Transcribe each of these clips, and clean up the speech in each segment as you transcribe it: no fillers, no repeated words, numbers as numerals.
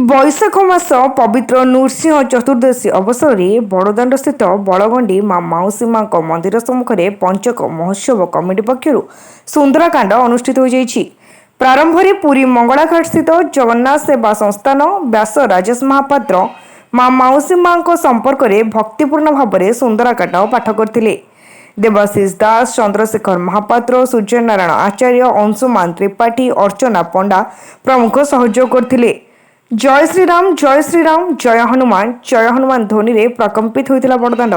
बैशाख मास पवित्र नृसिंह चतुर्दशी अवसर में बड़दाण्ड स्थित बड़गंडी माँ मौसी माँ मंदिर सम्मुखें पंचक महोत्सव कमिटी पक्षर सुंदरकांड अनुष्ठित हो प्रारंभ में पुरी मंगलाघाट स्थित जगन्नाथ सेवा संस्थान व्यास राजेश महापात्र माँ मौसी माँ संपर्क में भक्तिपूर्ण भाव में सुंदरकांड पाठ करते। देवाशीष दास, चंद्रशेखर महापात्र, सूर्यनारायण आचार्य, अंशुमान त्रिपाठी, अर्चना पंडा प्रमुख सहयोग करते। जय श्रीराम जय हनुमान ध्वनि रे प्रकंपित होता बड़दाण्ड।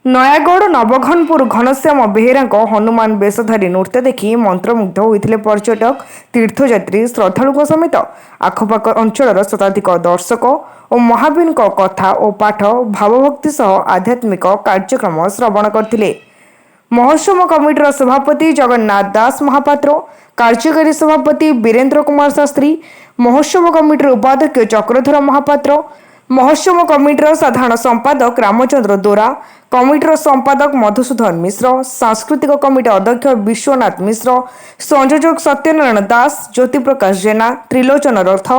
नयागढ़ नवघनपुर घनश्याम बेहेरा हनुमान वेशधारी नृत्य देखि मंत्रमुग्ध होते पर्यटक, तीर्थयात्री, श्रद्धालु समेत आखपाख अंचल शताधिक दर्शक और महावीर कथा और पाठ भावभक्ति सह आध्यात्मिक कार्यक्रम श्रवण करते। महोत्सव कमिटर सभापति जगन्नाथ दास महापात्र, कार्यकारी सभापति वीरेन्द्र कुमार शास्त्री, महोत्सव कमिटर उपाध्यक्ष चक्रधर महापात्र, महोत्सव कमिटर साधारण संपादक रामचंद्र दोरा, कमिटर संपादक मधुसूदन मिश्र, सांस्कृतिक कमिटी अध्यक्ष विश्वनाथ मिश्र, संयोजक सत्यनारायण दास, ज्योति प्रकाश जेना, त्रिलोचन रथ,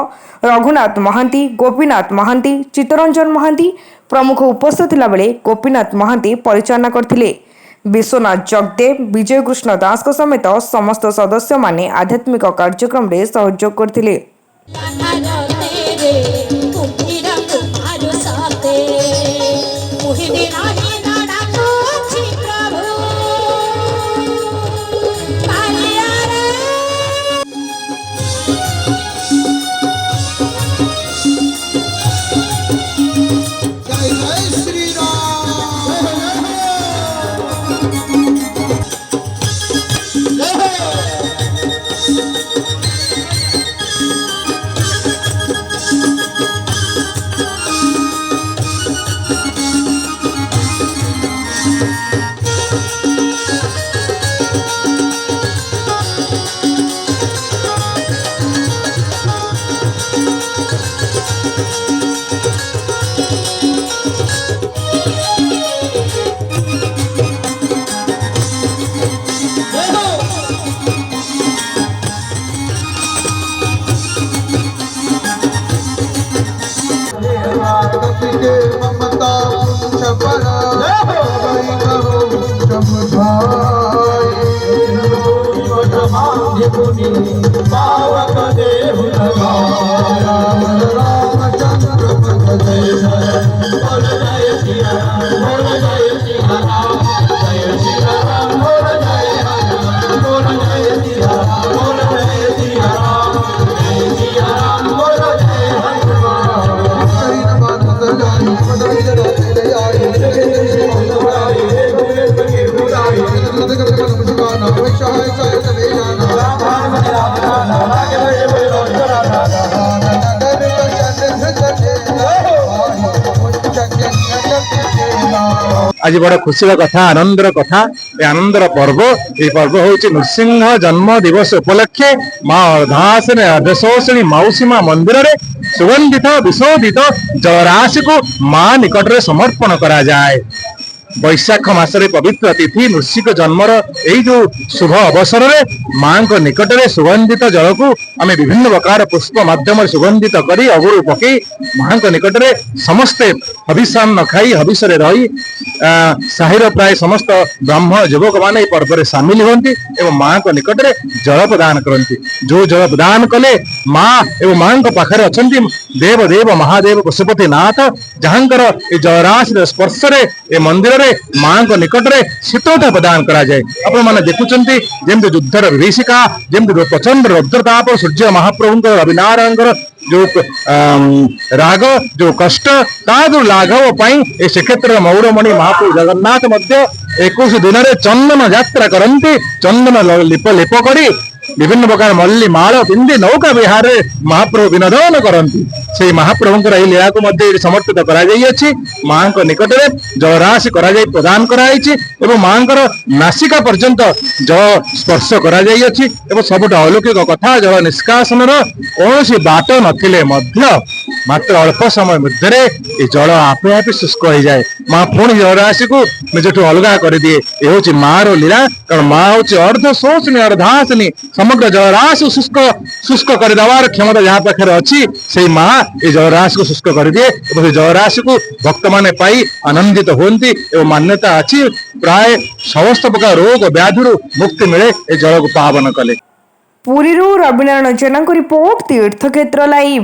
रघुनाथ महांती, गोपीनाथ महांती, चित्तरंजन महांती प्रमुख उपस्थित थिला बेले गोपीनाथ महांती परिचालना करथिले। विश्वनाथ जगदेव, विजय कृष्ण दास समेत समस्त सदस्य माने आध्यात्मिक कार्यक्रम रे सहयोग करथिले। आज बड़ा खुशी कथा, आनंदर कथा, आनंदर पर्व। ये पर्व हूँ नृसिंह जन्म दिवस उपलक्षे माँ अर्धासिनी अर्धशोषिणी मौसी माँ मंदिर रे सुगंधित विशोधित जलराशि को माँ निकट में समर्पण करा जाए। बैशाख मासरे पवित्र तिथि नृसिंह जन्मर यही जो शुभ अवसर में माँ को निकट में सुगंधित जल को आम विभिन्न प्रकार पुष्प माध्यम सुगंधित करी अगुरु पकई माँ को निकट में समस्ते हविषान्न खाई हविष रही साहिर प्राय समस्त ब्राह्मण युवक माने पर्व में सामिल होती एवं माँ को निकट में जल प्रदान करती। जो जल प्रदान कले माँ एवं माँ पाखे अच्छा देव देव महादेव पशुपति नाथ जहाँकर जलराशि स्पर्श ए मंदिर रे माँ को निकट में शीतलता प्रदान करा जाए। आपण माने देखुचंती जेमति युद्धर विभीषिका जेमति प्रचंड रुद्रताप सूर्य महाप्रभु रविनारायण जो राग जो कष्ट जो लाघव पाई श्रीक्षेत्र मौरमणि महाप्रभु जगन्नाथ मध्य 21 दिन में चंदन यात्रा करती। चंदन लिप लिप करी विभिन्न प्रकार मल्ली माल पिंधि नौका विहार महाप्रभु विनोदन करती। से महाप्रभुंर यह लीला को मध्य समर्पित कर माँ निकट में जलराशि प्रदान कर माँ नासिका पर्यंत जल स्पर्श कर सबुठ अलौकिक कथा जल निष्कासन कौन बाट नथिले मात्र अल्प समय मध्य जल आपे आपे शुष्क हो जाए। माँ पुणी जलराशि को निजठू अलगा कर दिए। ये हूँ माँ लीला कारण माँ हूँ अर्ध शोषणी अर्धासिनी समग्र जलराशि शुष्क शुष्क करदेवार क्षमता जहाँ पाखे अच्छी से माँ ये जलराशि को शुष्क कर दिए और जलराशि को भक्त मैंने पाई आनंदित होती एवं मान्यता अच्छी प्राय समस्त प्रकार रोग व्याधि मुक्ति मिले ये जल को पावन कले। पुरीरू रविनारायण जेनाଙ୍କ रिपोर्ट तीर्थक्षेत्र लाइव।